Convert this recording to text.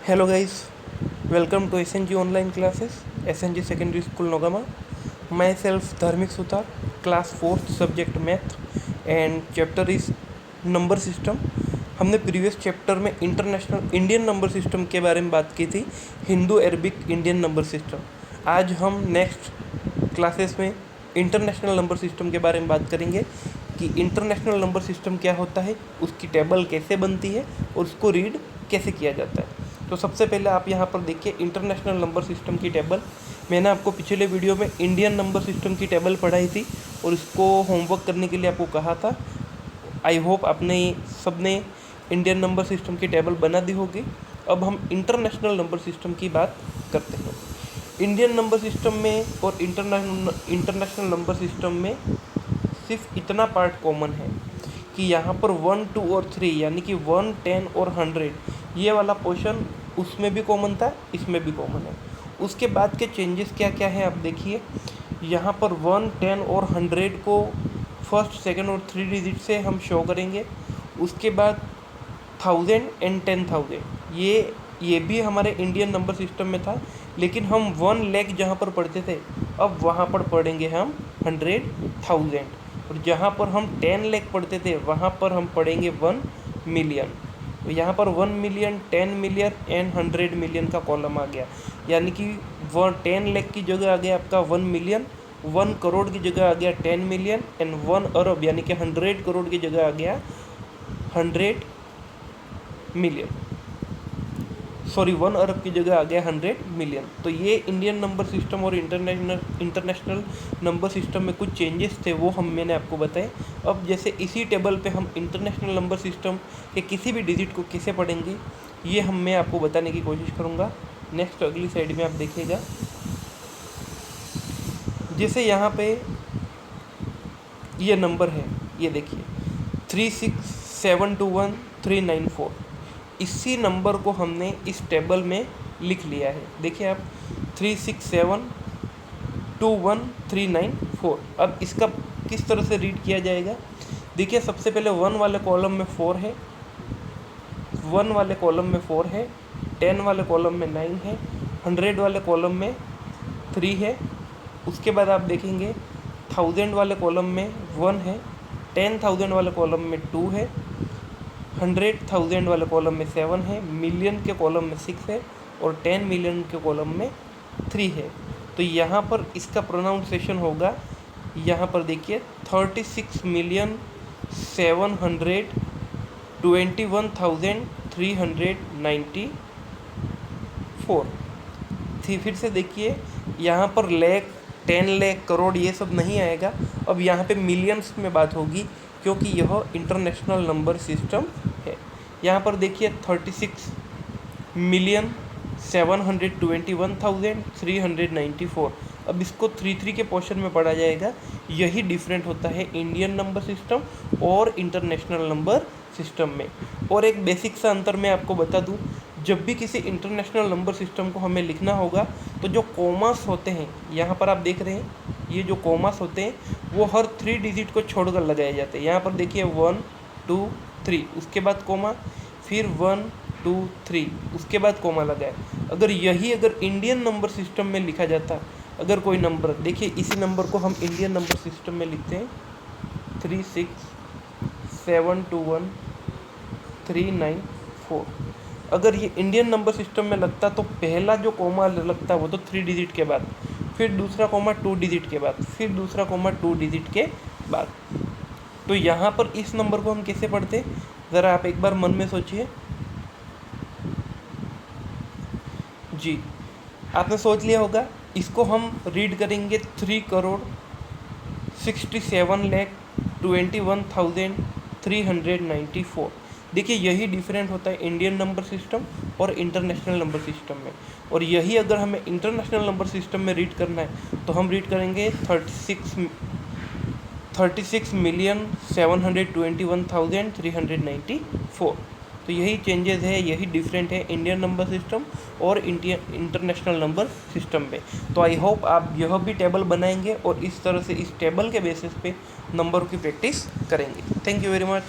Hello guys, welcome to SNG online classes, SNG Secondary School Nogama. Myself Dharmik Sutar, class 4th subject math and chapter is number system. हमने previous chapter में international Indian number system के बारे में बात की थी, Hindu Arabic Indian number system. आज हम नेक्स्ट क्लासेस में इंटरनेशनल नंबर सिस्टम के बारे में बात करेंगे कि इंटरनेशनल नंबर सिस्टम क्या होता है, उसकी टेबल कैसे बनती है और उसको रीड कैसे किया जाता है। तो सबसे पहले आप यहाँ पर देखिए इंटरनेशनल नंबर सिस्टम की टेबल। मैंने आपको पिछले वीडियो में इंडियन नंबर सिस्टम की टेबल पढ़ाई थी और इसको होमवर्क करने के लिए आपको कहा था। आई होप आपने सबने इंडियन नंबर सिस्टम की टेबल बना दी होगी। अब हम इंटरनेशनल नंबर सिस्टम की बात करते हैं। इंडियन नंबर सिस्टम में और इंटरनेशनल नंबर सिस्टम में सिर्फ इतना पार्ट कॉमन है कि यहाँ पर 1, 2 और 3 यानी कि 1, 10 और 100 ये वाला पोर्शन उसमें भी कॉमन था, इसमें भी कॉमन है। उसके बाद के चेंजेस क्या क्या है आप देखिए। यहाँ पर 1, 10 और 100 को फर्स्ट, सेकंड और 3 डिजिट से हम शो करेंगे। उसके बाद 1000 एंड 10,000 ये भी हमारे इंडियन नंबर सिस्टम में था, लेकिन हम 1 लाख जहाँ पर पढ़ते थे अब वहाँ पर पढ़ेंगे हम 100,000। और जहाँ पर हम 10 लाख पढ़ते थे वहाँ पर हम पढ़ेंगे 1 मिलियन। तो यहाँ पर 1 मिलियन, 10 मिलियन एंड 100 मिलियन का कॉलम आ गया, यानी कि 10 लाख की जगह आ गया आपका 1 मिलियन, 1 करोड़ की जगह आ गया 10 मिलियन एंड 1 अरब यानी कि 100 करोड़ की जगह आ गया 100 मिलियन। 1 अरब की जगह आ गया 100 मिलियन। तो ये इंडियन नंबर सिस्टम और इंटरनेशनल नंबर सिस्टम में कुछ चेंजेस थे, वो मैंने आपको बताए। अब जैसे इसी टेबल पे हम इंटरनेशनल नंबर सिस्टम के किसी भी डिजिट को कैसे पढ़ेंगे ये मैं आपको बताने की कोशिश करूँगा। नेक्स्ट अगली साइड में आप देखिएगा, जैसे यहाँ पे ये नंबर है, ये देखिए 36721394। इसी नंबर को हमने इस टेबल में लिख लिया है। देखिए आप 36721394। अब इसका किस तरह से रीड किया जाएगा, देखिए सबसे पहले 1 वाले कॉलम में 4 है, 1 वाले कॉलम में 4 है, 10 वाले कॉलम में 9 है, 100 वाले कॉलम में 3 है। उसके बाद आप देखेंगे 1000 वाले कॉलम में 1 है, 10,000 वाले कॉलम में 2 है, 100,000 वाले कॉलम में 7 है, मिलियन के कॉलम में 6 है और 10 मिलियन के कॉलम में 3 है। तो यहाँ पर इसका प्रोनाउंसिएशन होगा, यहाँ पर देखिए 36,721,394। फिर से देखिए यहाँ पर लाख, 10 लाख, करोड़ ये सब नहीं आएगा। अब यहाँ पे मिलियंस में बात होगी क्योंकि यह इंटरनेशनल नंबर सिस्टम है। यहाँ पर देखिए 36,721,394। अब इसको 3 के पोर्शन में पढ़ा जाएगा। यही डिफरेंट होता है इंडियन नंबर सिस्टम और इंटरनेशनल नंबर सिस्टम में। और एक बेसिक सा अंतर मैं आपको बता दूं, जब भी किसी इंटरनेशनल नंबर सिस्टम को हमें लिखना होगा तो जो कॉमास होते हैं, यहाँ पर आप देख रहे हैं ये जो कॉमास होते हैं वो हर 3 डिजिट को छोड़कर लगाए जाते हैं। यहाँ पर देखिए 1, 2, 3, उसके बाद कोमा, फिर 1, 2, 3, उसके बाद कोमा लगाए। अगर इंडियन नंबर सिस्टम में लिखा जाता, अगर कोई नंबर, देखिए इसी नंबर को हम इंडियन नंबर सिस्टम में लिखते हैं 36,721,394। अगर ये इंडियन नंबर सिस्टम में लगता तो पहला जो कोमा लगता वो तो 3 डिजिट के बाद, फिर दूसरा कोमा 2 डिजिट के बाद, फिर दूसरा कोमा 2 डिजिट के बाद। तो यहाँ पर इस नंबर को हम कैसे पढ़ते, ज़रा आप एक बार मन में सोचिए। जी आपने सोच लिया होगा, इसको हम रीड करेंगे 3,67,21,394। देखिए यही डिफरेंट होता है इंडियन नंबर सिस्टम और इंटरनेशनल नंबर सिस्टम में। और यही अगर हमें इंटरनेशनल नंबर सिस्टम में रीड करना है तो हम रीड करेंगे 36,721,394। तो यही चेंजेस है, यही डिफरेंट है इंडियन नंबर सिस्टम और इंटरनेशनल नंबर सिस्टम में। तो आई होप आप यह भी टेबल बनाएंगे और इस तरह से इस टेबल के बेसिस पे नंबर की प्रैक्टिस करेंगे। Thank you very much.